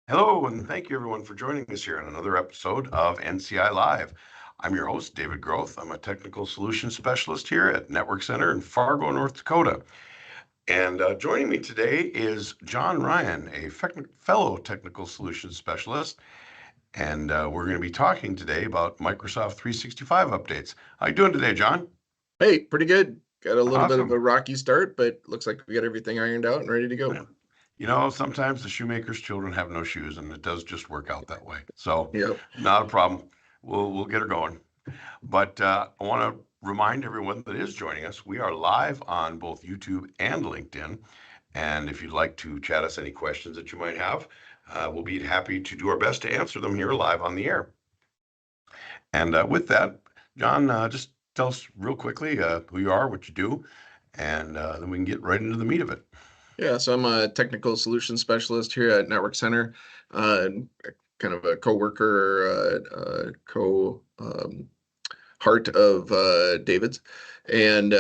Hello, and thank you everyone for joining us here on another episode of NCI Live. I'm your host, David Groth. I'm a technical solutions specialist here at Network Center in Fargo, North Dakota. And joining me today is John Ryan, a fellow technical solutions specialist. And we're going to be talking today about Microsoft 365 updates. How you doing today, John? Hey, pretty good. Got a little bit of Awesome. a rocky start, but looks like we got everything ironed out and ready to go. Sometimes the shoemaker's children have no shoes, and it does just work out that way. So, Yep. not a problem. We'll get her going. But I want to remind everyone that is joining us, we are live on both YouTube and LinkedIn. And if you'd like to chat us any questions that you might have, we'll be happy to do our best to answer them here live on the air. And with that, John, just tell us real quickly who you are, what you do, and then we can get right into the meat of it. Yeah, so I'm a technical solutions specialist here at Network Center, kind of a co-worker, heart of David's. And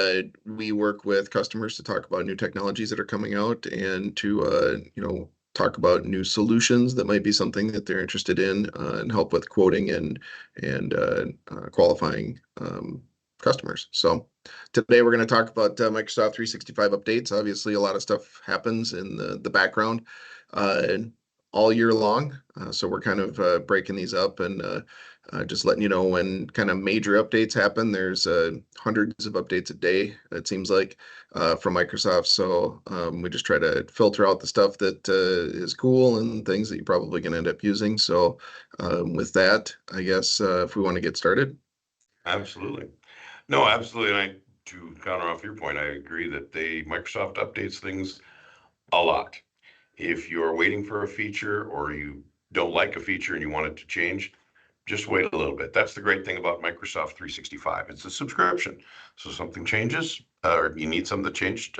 we work with customers to talk about new technologies that are coming out and to, talk about new solutions that might be something that they're interested in and help with quoting and qualifying customers. So today we're going to talk about Microsoft 365 updates. Obviously, a lot of stuff happens in the background all year long. So we're kind of breaking these up and just letting you know when kind of major updates happen. There's hundreds of updates a day, it seems like, from Microsoft. So we just try to filter out the stuff that is cool and things that you're probably going to end up using. So with that, I guess if we want to get started. Absolutely. No, absolutely. And to counter off your point, I agree that Microsoft updates things a lot. If you're waiting for a feature or you don't like a feature and you want it to change, just wait a little bit. That's the great thing about Microsoft 365. It's a subscription. So something changes or you need something changed,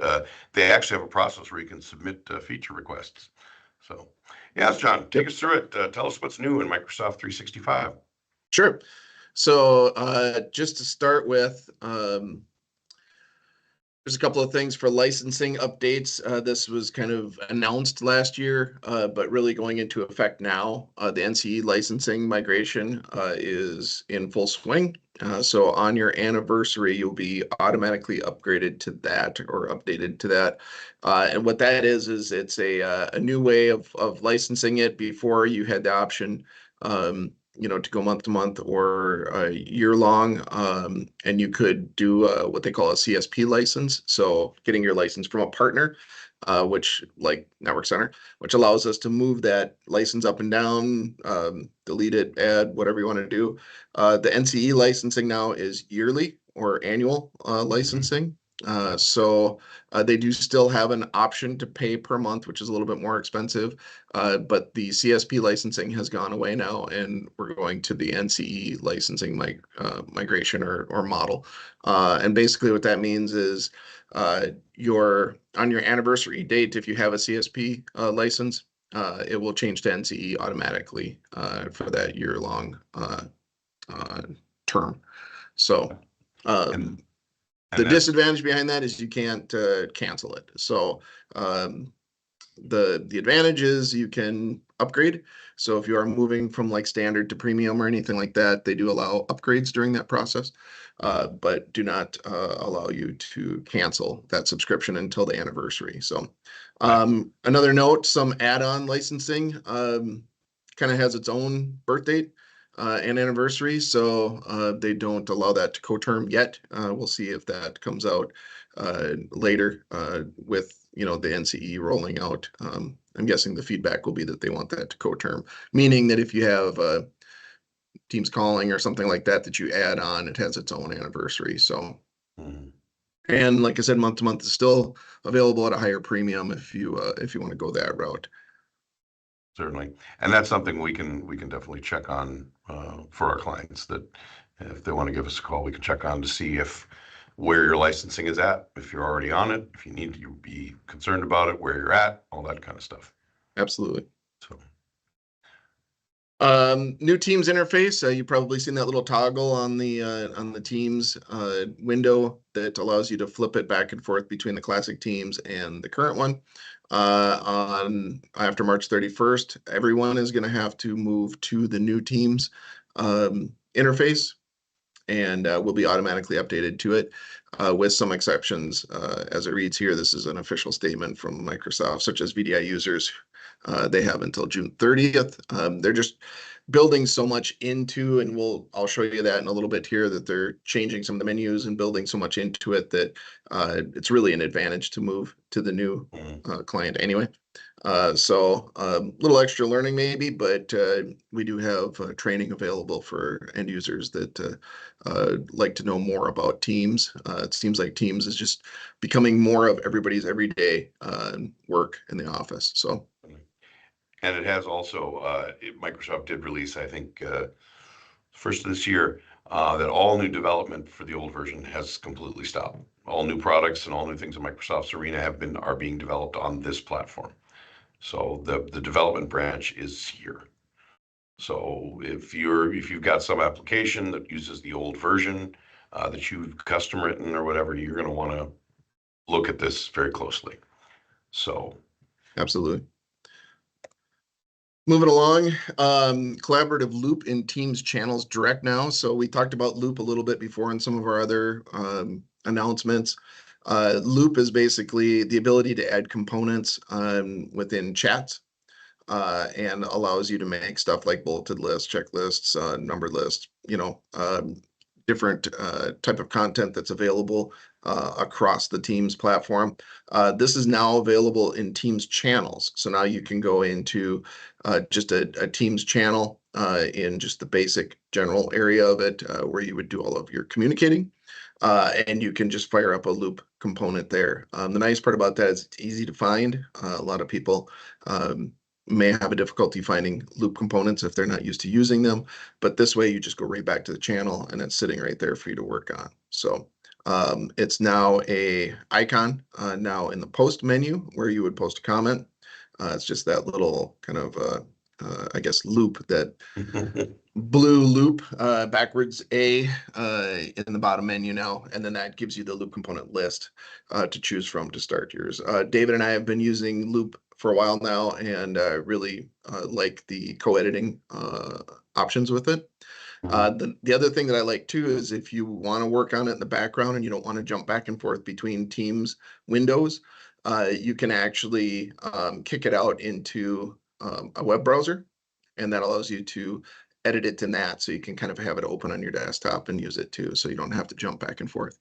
they actually have a process where you can submit feature requests. So, yes, John, take Yep. us through it. Tell us what's new in Microsoft 365. Sure. So just to start with, there's a couple of things for licensing updates. This was kind of announced last year, but really going into effect now. The NCE licensing migration is in full swing. So on your anniversary, you'll be automatically upgraded to that or updated to that. And what that is it's a new way of licensing it. Before you had the option to go month to month or year long. And you could do what they call a CSP license. So getting your license from a partner, which like Network Center, which allows us to move that license up and down, delete it, add whatever you want to do. The NCE licensing now is yearly or annual licensing. So they do still have an option to pay per month, which is a little bit more expensive. But the CSP licensing has gone away now, and we're going to the NCE licensing migration or model. And basically what that means is on your anniversary date, if you have a CSP license, it will change to NCE automatically for that year-long term. So And the that's disadvantage behind that is you can't cancel it. So the advantage is you can upgrade. So if you are moving from like standard to premium or anything like that, they do allow upgrades during that process, but do not allow you to cancel that subscription until the anniversary. So another note, some add-on licensing kind of has its own birth date and anniversary. So they don't allow that to co-term yet. We'll see if that comes out later with the NCE rolling out. I'm guessing the feedback will be that they want that to co-term, meaning that if you have Teams calling or something like that that you add on, it has its own anniversary. So, and like I said, month to month is still available at a higher premium if you want to go that route. certainly, and that's something we can definitely check on for our clients. That if they want to give us a call, we can check on to see if where your licensing is at, if you're already on it, if you need to be concerned about it, where you're at, all that kind of stuff. Absolutely. So, New Teams interface. You've probably seen that little toggle on the Teams window that allows you to flip it back and forth between the classic Teams and the current one. On after March 31st, everyone is going to have to move to the new Teams interface, and will be automatically updated to it, with some exceptions. As it reads here, this is an official statement from Microsoft, such as VDI users. They have until June 30th. They're just building so much into, and I'll show you that in a little bit here, that they're changing some of the menus and building so much into it that it's really an advantage to move to the new client anyway. So a little extra learning maybe, but we do have training available for end users that like to know more about Teams. It seems like Teams is just becoming more of everybody's everyday work in the office. So, And it has also, Microsoft did release, I think, first of this year, that all new development for the old version has completely stopped. All new products and all new things in Microsoft's arena are being developed on this platform. So the development branch is here. So if you've got some application that uses the old version that you've custom written or whatever, you're going to want to look at this very closely. So absolutely. Moving along, collaborative loop in Teams channels direct now. So we talked about loop a little bit before in some of our other announcements. Loop is basically the ability to add components within chats, and allows you to make stuff like bulleted lists, checklists, numbered lists, different type of content that's available across the Teams platform. This is now available in Teams channels. So now you can go into just a Teams channel in just the basic general area of it, where you would do all of your communicating. And you can just fire up a loop component there. The nice part about that is it's easy to find. A lot of people may have a difficulty finding loop components if they're not used to using them, but this way you just go right back to the channel and it's sitting right there for you to work on. So it's now a icon now in the post menu where you would post a comment. It's just that little kind of I guess loop, that blue loop, backwards A in the bottom menu now, and then that gives you the loop component list to choose from to start yours. David and I have been using loop for a while now, and really like the co-editing options with it. The other thing that I like too is if you want to work on it in the background and you don't want to jump back and forth between Teams windows, you can actually kick it out into a web browser, and that allows you to edit it in that, so you can kind of have it open on your desktop and use it too, so you don't have to jump back and forth.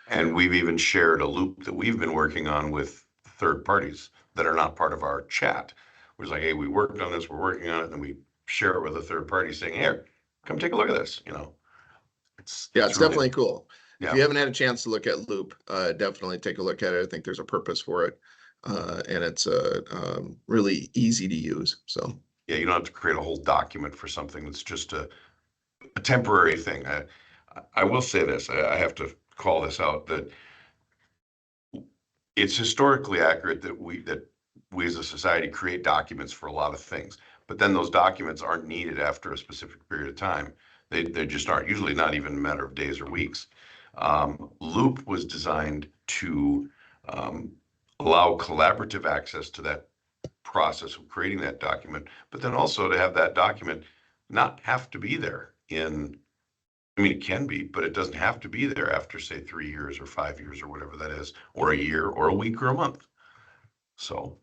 And we've even shared a loop that we've been working on with third parties that are not part of our chat. It was like, hey, we worked on this, we're working on it, and we share it with a third party saying, here, come take a look at this. Yeah, it's it's really, definitely cool. If yeah, you haven't had a chance to look at Loop, definitely take a look at it. I think there's a purpose for it, and it's really easy to use. So yeah. You don't have to create a whole document for something that's just a temporary thing. I will say this, I have to call this out, that it's historically accurate that we as a society create documents for a lot of things, but then those documents aren't needed after a specific period of time. They just aren't, usually not even a matter of days or weeks. Loop was designed to allow collaborative access to that process of creating that document, but then also to have that document not have to be there I mean, it can be, but it doesn't have to be there after, say, 3 years or 5 years or whatever that is, or a year or a week or a month. So,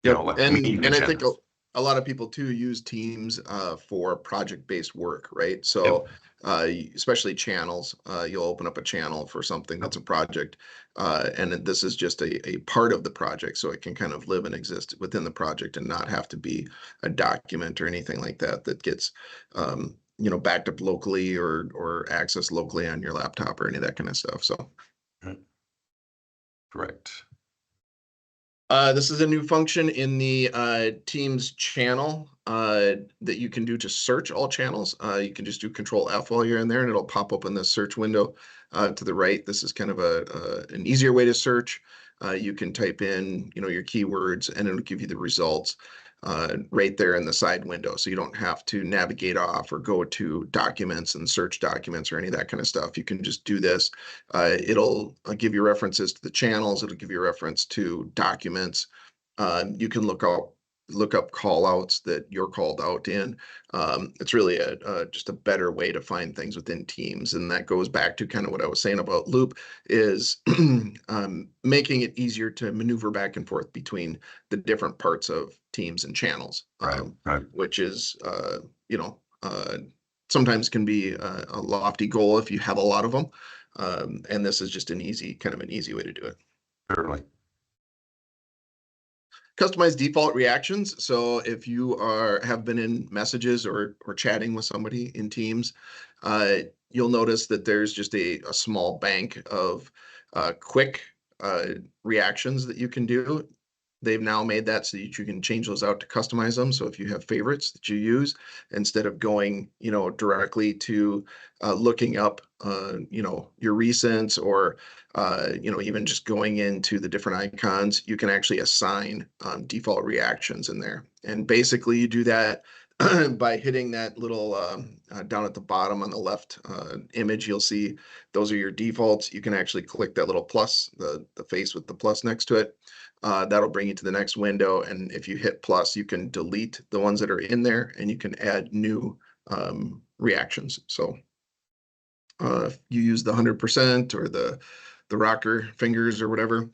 yep, like and meeting I think agendas. a lot of people too use Teams for project-based work, right? Yep. So especially channels, you'll open up a channel for something Yep. that's a project, and this is just a part of the project, so it can kind of live and exist within the project and not have to be a document or anything like that that gets backed up locally or accessed locally on your laptop or any of that kind of stuff. So Correct. this is a new function in the Teams channel that you can do to search all channels. You can just do Control F while you're in there, and it'll pop up in the search window to the right. This is kind of an easier way to search. you can type in, your keywords and it'll give you the results right there in the side window. So you don't have to navigate off or go to documents and search documents or any of that kind of stuff. You can just do this. It'll give you references to the channels. It'll give you a reference to documents. You can look up call outs that you're called out in. It's really just a better way to find things within Teams. And that goes back to kind of what I was saying about Loop is making it easier to maneuver back and forth between the different parts of Teams and channels, Right. which is, sometimes can be a lofty goal if you have a lot of them. And this is just an easy way to do it. Certainly. Customize default reactions. So if you have been in messages or chatting with somebody in Teams, you'll notice that there's just a small bank of quick reactions that you can do. They've now made that so that you can change those out to customize them. So if you have favorites that you use, instead of going, directly to looking up, your recents or, even just going into the different icons, you can actually assign default reactions in there. And basically you do that by hitting that little down at the bottom on the left image, you'll see those are your defaults. You can actually click that little plus, the face with the plus next to it. That'll bring you to the next window. And if you hit plus, you can delete the ones that are in there and you can add new reactions. So if you use the 100% or the rocker fingers or whatever,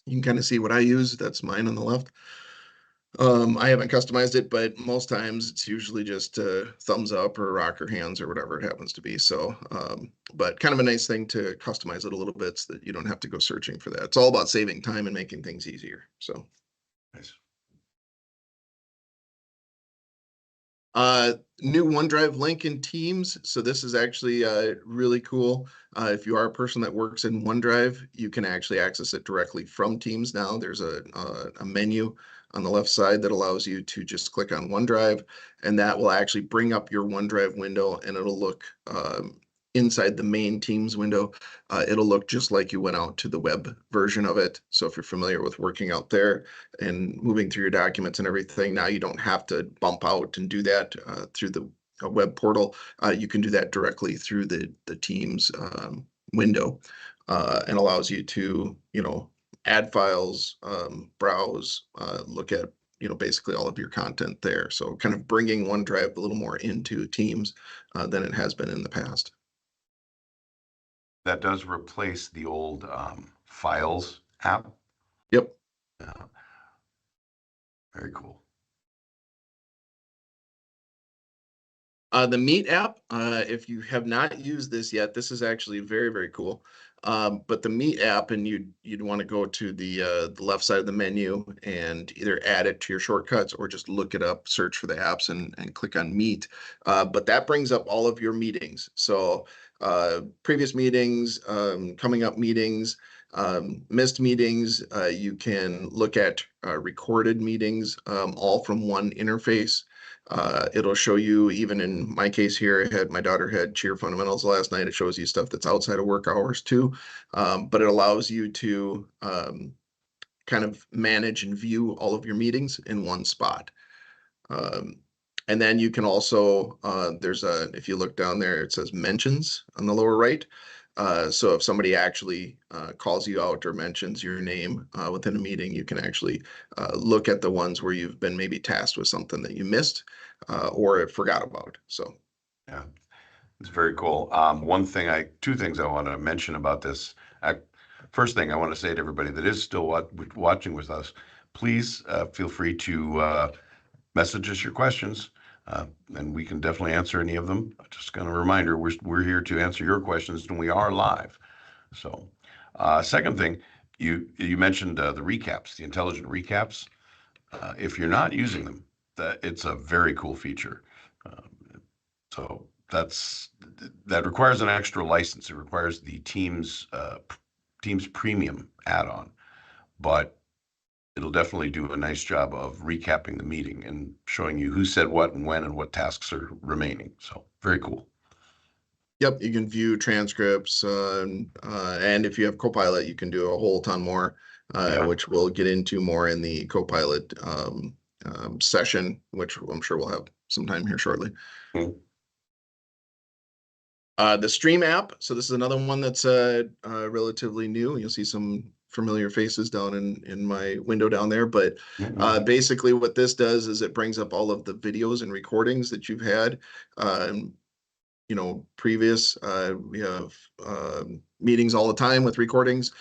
you can kind of see what I use. That's mine on the left. I haven't customized it, but most times it's usually just thumbs up or rocker hands or whatever it happens to be. So, but kind of a nice thing to customize it a little bit so that you don't have to go searching for that. It's all about saving time and making things easier. So, Nice. New OneDrive link in Teams. So this is actually really cool. If you are a person that works in OneDrive, you can actually access it directly from Teams now. There's a menu on the left side that allows you to just click on OneDrive, and that will actually bring up your OneDrive window, and it'll look inside the main Teams window. It'll look just like you went out to the web version of it. So if you're familiar with working out there and moving through your documents and everything, now you don't have to bump out and do that through the web portal. You can do that directly through the Teams window, and allows you to, add files, browse, look at, basically all of your content there. So kind of bringing OneDrive a little more into Teams than it has been in the past. That does replace the old Files app. Yep. Yeah, very cool. The Meet app, if you have not used this yet, this is actually very, very cool. But the Meet app, and you'd want to go to the left side of the menu and either add it to your shortcuts or just look it up, search for the apps and click on Meet. But that brings up all of your meetings. So previous meetings, coming up meetings, missed meetings, you can look at recorded meetings, all from one interface. It'll show you, even in my case here, my daughter had cheer fundamentals last night. It shows you stuff that's outside of work hours too. But it allows you to kind of manage and view all of your meetings in one spot. And then you can also, if you look down there, it says mentions on the lower right. So if somebody actually calls you out or mentions your name within a meeting, you can actually look at the ones where you've been maybe tasked with something that you missed or forgot about. So Yeah, it's very cool. Two things I want to mention about this. First thing I want to say to everybody that is still watching with us, please feel free to message us your questions, and we can definitely answer any of them. Just kind of a reminder, we're here to answer your questions, and we are live. So, second thing, you mentioned the recaps, the intelligent recaps. If you're not using them, it's a very cool feature. So that requires an extra license. It requires the Teams Premium add-on, but it'll definitely do a nice job of recapping the meeting and showing you who said what and when and what tasks are remaining. So very cool. Yep, you can view transcripts, and if you have Copilot, you can do a whole ton more, Yeah. which we'll get into more in the Copilot session, which I'm sure we'll have sometime here shortly. Hmm. The Stream app. So this is another one that's relatively new. You'll see some familiar faces down in my window down there. But Mhm. basically, what this does is it brings up all of the videos and recordings that you've had. Um, previous. We have meetings all the time with recordings.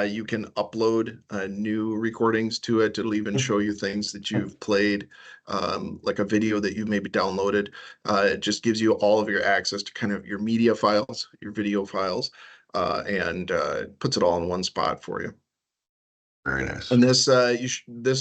You can upload new recordings to it. It'll even show you things that you've played, like a video that you've maybe downloaded. It just gives you all of your access to kind of your media files, your video files, and puts it all in one spot for you. Very nice. And this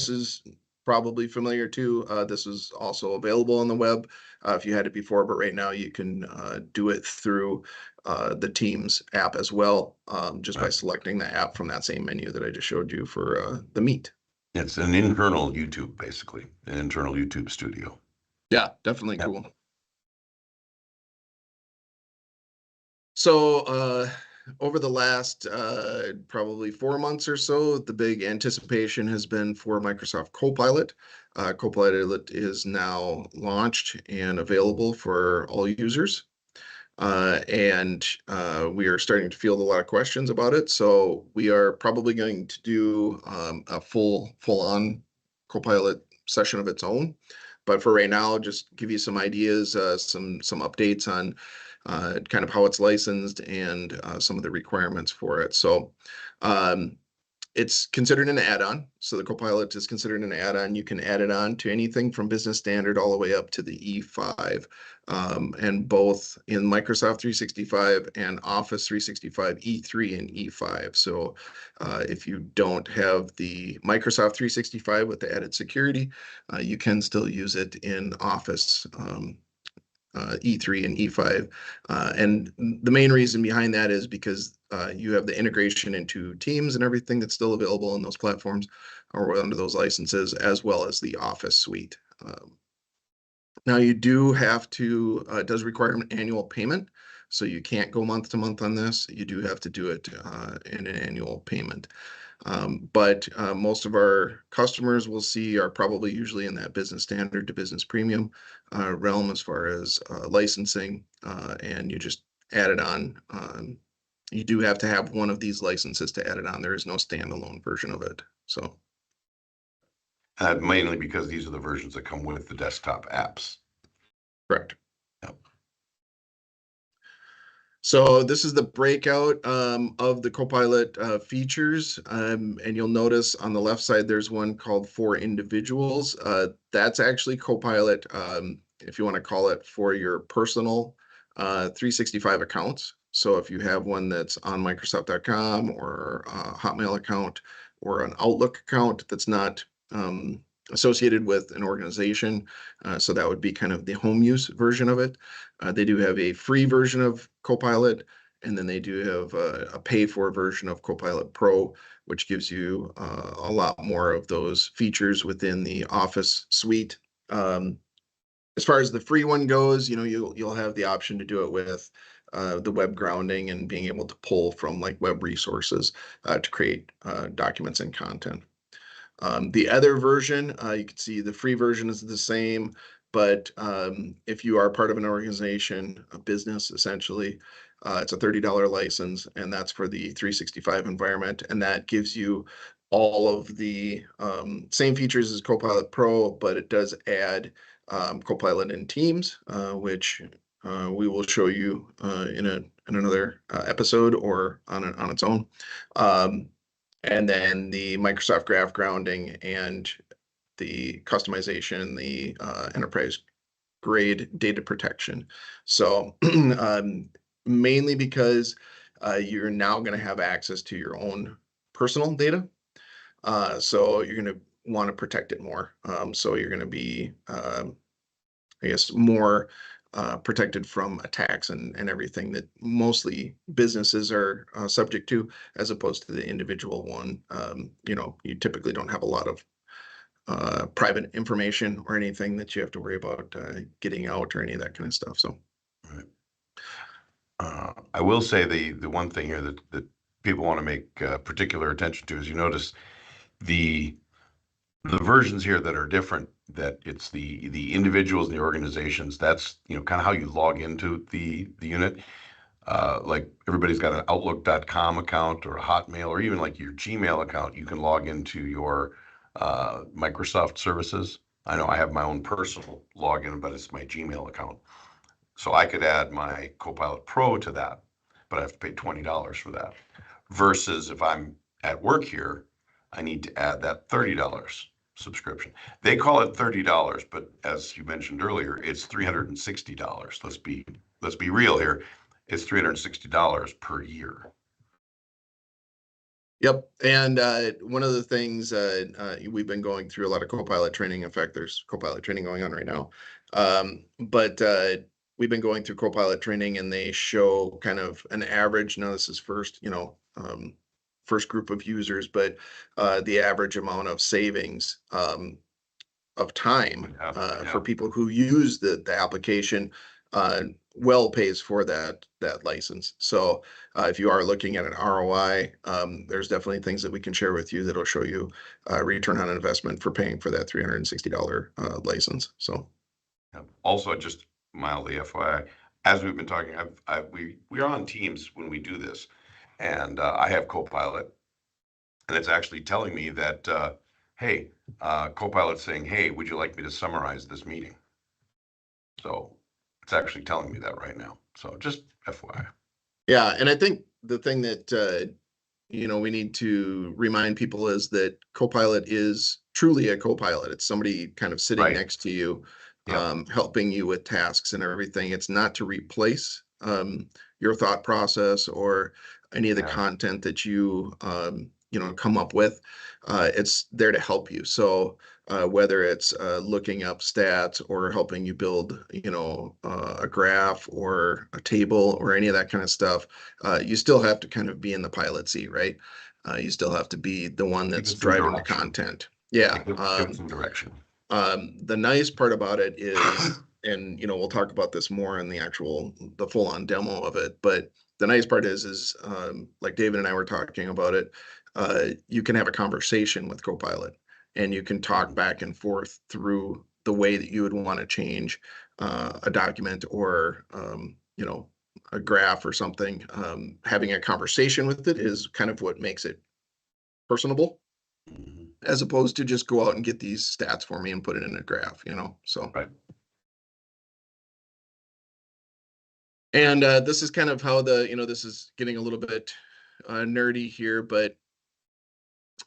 is probably familiar too. This is also available on the web if you had it before, but right now you can do it through the Teams app as well, just by Right. selecting the app from that same menu that I just showed you for the Meet. It's an internal YouTube, basically, an internal YouTube studio. Yeah, definitely Yep. cool. So, over the last probably 4 months or so, the big anticipation has been for Microsoft Copilot. Copilot is now launched and available for all users. And we are starting to field a lot of questions about it. So we are probably going to do a full-on Copilot session of its own. But for right now, just give you some ideas, some updates on kind of how it's licensed and some of the requirements for it. So um, it's considered an add-on. So the Copilot is considered an add-on. You can add it on to anything from Business Standard all the way up to the E5. And both in Microsoft 365 and Office 365 E3 and E5. So if you don't have the Microsoft 365 with the added security, you can still use it in Office E3 and E5. And the main reason behind that is because you have the integration into Teams and everything that's still available on those platforms or under those licenses, as well as the Office suite. Now you do have to, it does require an annual payment. So you can't go month to month on this. You do have to do it in an annual payment. But most of our customers we'll see are probably usually in that business standard to business premium realm as far as licensing, and you just add it on. You do have to have one of these licenses to add it on. There is no standalone version of it. So Mainly because these are the versions that come with the desktop apps. correct. Yep. So this is the breakout of the Copilot features. And you'll notice on the left side, there's one called for individuals. That's actually Copilot, if you want to call it, for your personal 365 accounts. So if you have one that's on Microsoft.com or a Hotmail account or an Outlook account that's not associated with an organization, so that would be kind of the home use version of it. They do have a free version of Copilot, and then they do have a pay-for version of Copilot Pro, which gives you a lot more of those features within the Office suite. As far as the free one goes, you'll have the option to do it with the web grounding and being able to pull from like web resources to create documents and content. The other version, you can see the free version is the same, but if you are part of an organization, a business essentially, it's a $30 license, and that's for the 365 environment, and that gives you all of the same features as Copilot Pro, but it does add Copilot in Teams, which we will show you in another episode or on its own. And then the Microsoft Graph grounding and the customization, the enterprise grade data protection. So mainly because you're now going to have access to your own personal data. So you're going to want to protect it more. So you're going to be, I guess, more protected from attacks and everything that mostly businesses are subject to, as opposed to the individual one. You typically don't have a lot of private information or anything that you have to worry about getting out or any of that kind of stuff. So, Right. I will say the one thing here that people want to make particular attention to is you notice the the versions here that are different, that it's the individuals and the organizations. That's, kind of how you log into the unit. Like everybody's got an Outlook.com account or a Hotmail or even like your Gmail account. You can log into your Microsoft services. I know I have my own personal login, but it's my Gmail account. So I could add my Copilot Pro to that, but I have to pay $20 for that. Versus if I'm at work here, I need to add that $30 subscription. They call it $30, but as you mentioned earlier, it's $360. Let's be real here. It's $360 per year. Yep. And one of the things we've been going through a lot of Copilot training. In fact, there's Copilot training going on right now. But we've been going through Copilot training, and they show kind of an average. Now, this is first group of users, but the average amount of savings of time Yeah. for people who use the application uh, well pays for that license. So if you are looking at an ROI, there's definitely things that we can share with you that'll show you return on investment for paying for that $360 license. So Also, just mildly FYI, as we've been talking, we are on Teams when we do this, and I have Copilot, and it's actually telling me that, hey, Copilot's saying, hey, would you like me to summarize this meeting? So it's actually telling me that right now. So just FYI. yeah, and I think the thing that we need to remind people is that Copilot is truly a Copilot. It's somebody kind of sitting Right. next to you, Yep. helping you with tasks and everything. It's not to replace your thought process or any of the Yeah. content that you come up with. It's there to help you. So whether it's looking up stats or helping you build, a graph or a table or any of that kind of stuff, you still have to kind of be in the pilot seat, right? You still have to be the one Give that's it some driving the direction. content. Yeah. Give it some direction. The nice part about it is, and we'll talk about this more in the full-on demo of it, but the nice part is like David and I were talking about it, you can have a conversation with Copilot, and you can talk back and forth through the way that you would want to change a document or a graph or something. Having a conversation with it is kind of what makes it personable, Mhm. as opposed to just go out and get these stats for me and put it in a graph, so. Right. And this is kind of how this is getting a little bit nerdy here, but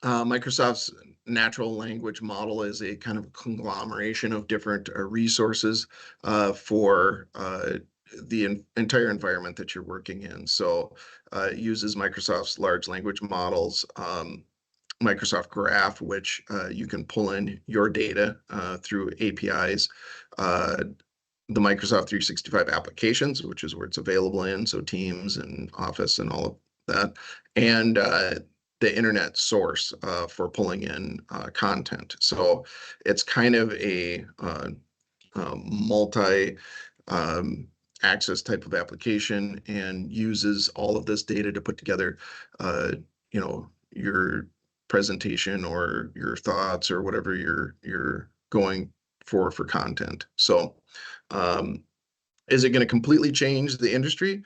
Microsoft's natural language model is a kind of conglomeration of different resources for the entire environment that you're working in. So it uses Microsoft's large language models, Microsoft Graph, which you can pull in your data through APIs, the Microsoft 365 applications, which is where it's available in, so Teams and Office and all of that, and the internet source for pulling in content. So it's kind of a multi access type of application, and uses all of this data to put together, your presentation or your thoughts or whatever you're going for content. So is it going to completely change the industry?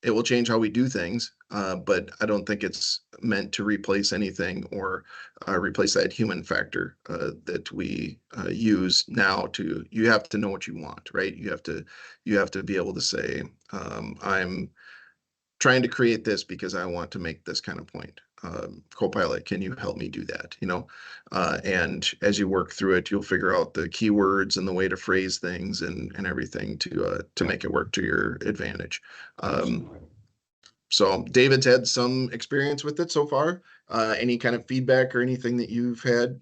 It will change how we do things, but I don't think it's meant to replace anything or replace that human factor that we use now. You have to know what you want, right? You have to be able to say, I'm trying to create this because I want to make this kind of point. Copilot, can you help me do that? And as you work through it, you'll figure out the keywords and the way to phrase things and everything to Yeah. make it work to your advantage. Absolutely. So David's had some experience with it so far. Any kind of feedback or anything that you've had?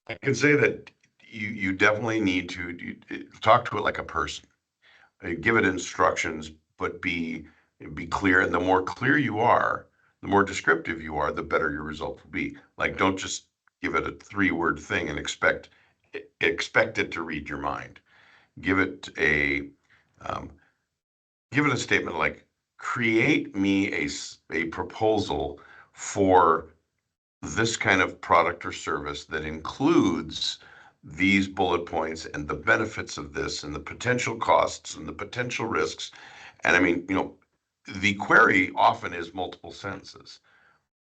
I can say that you definitely need to talk to it like a person. Give it instructions, but be clear. And the more clear you are, the more descriptive you are, the better your result will be. Like, don't just give it a 3-word thing and expect it to read your mind. Give it a um, give it a statement like, create me a proposal for this kind of product or service that includes these bullet points and the benefits of this and the potential costs and the potential risks. And I mean, the query often is multiple sentences.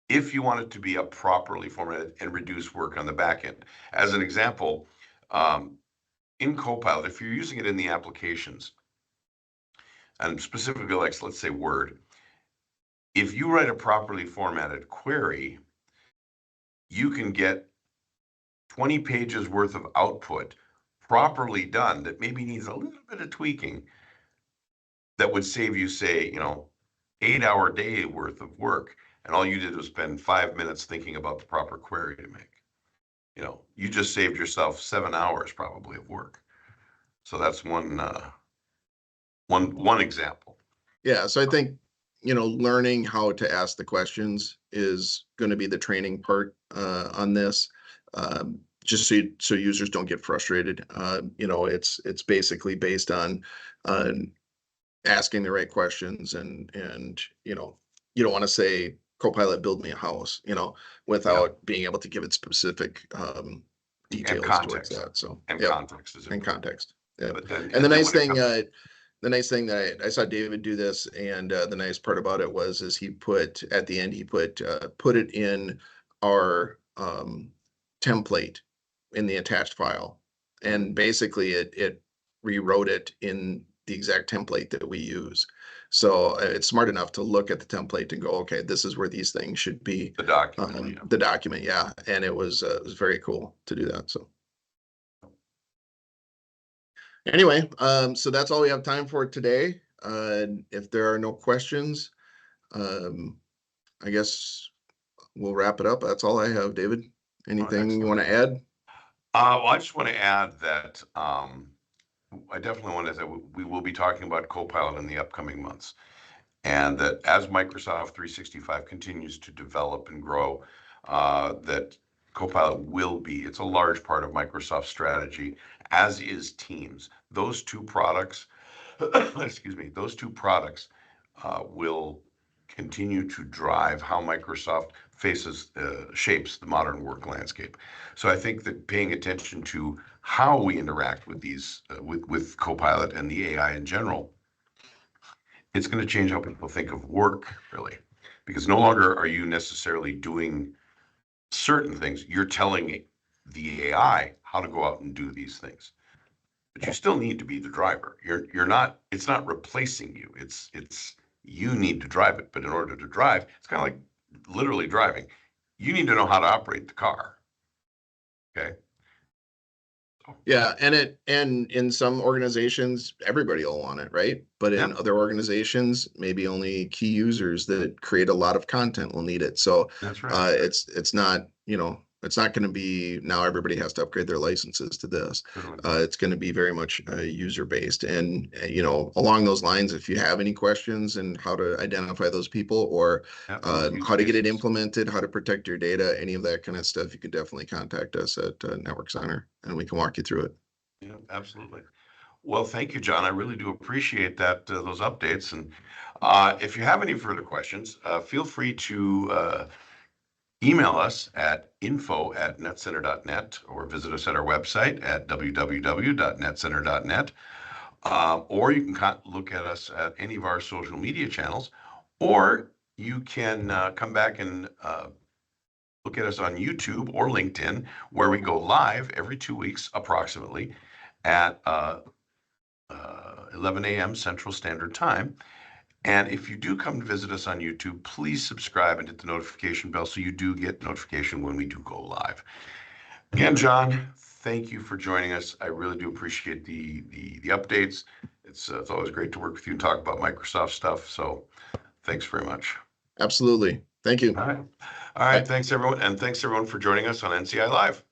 If you want it to be a properly formatted and reduce work on the back end. As an example, in Copilot, if you're using it in the applications, and specifically like, let's say Word, if you write a properly formatted query, you can get 20 pages worth of output properly done that maybe needs a little bit of tweaking that would save you, say, 8-hour day worth of work. And all you did was spend 5 minutes thinking about the proper query to make. You just saved yourself 7 hours probably of work. So that's one example. Yeah, so I think, learning how to ask the questions is going to be the training part on this. Just so users don't get frustrated. It's basically based on asking the right questions, and you don't want to say Copilot build me a house, without being able to give it specific details towards that. So context is and context. Yeah. But then, And the nice thing that I saw David do this, and the nice part about it is he put at the end, he put it in our template in the attached file, and basically it rewrote it in the exact template that we use. So it's smart enough to look at the template and go, okay, this is where these things should be. The document, the document, yeah. And it was very cool to do that. So anyway, so that's all we have time for today. If there are no questions, I guess we'll wrap it up. That's all I have, David. Anything you want to add? Well, I just want to add that I definitely want to say we will be talking about Copilot in the upcoming months. And that as Microsoft 365 continues to develop and grow, that Copilot it's a large part of Microsoft's strategy, as is Teams. Those two products, those two products will continue to drive how Microsoft shapes the modern work landscape. So I think that paying attention to how we interact with these, with Copilot and the AI in general, it's going to change how people think of work, really, because no longer are you necessarily doing certain things. You're telling the AI how to go out and do these things, but you still need to be the driver. You're not. It's not replacing you. It's you need to drive it. But in order to drive, it's kind of like literally driving. You need to know how to operate the car. Okay. Yeah, and in some organizations, everybody will want it, right? But in other organizations, maybe only key users that create a lot of content will need it. So that's right. It's not, it's not going to be now everybody has to upgrade their licenses to this. It's going to be very much user based. And along those lines, if you have any questions and how to identify those people, or how to get it implemented, how to protect your data, any of that kind of stuff, you can definitely contact us at Network Center, and we can walk you through it. Yeah, absolutely. Well, thank you, John. I really do appreciate that, those updates. And if you have any further questions, feel free to email us at info@netcenter.net, or visit us at our website at www.netcenter.net. Or you can look at us at any of our social media channels, or you can come back and look at us on YouTube or LinkedIn, where we go live every 2 weeks approximately at 11 a.m. Central Standard Time. And if you do come to visit us on YouTube, please subscribe and hit the notification bell so you do get notification when we do go live. Again, John, thank you for joining us. I really do appreciate the updates. It's always great to work with you and talk about Microsoft stuff. So thanks very much. Absolutely. Thank you. All right. All right. Thanks, everyone. And thanks, everyone, for joining us on NCI Live.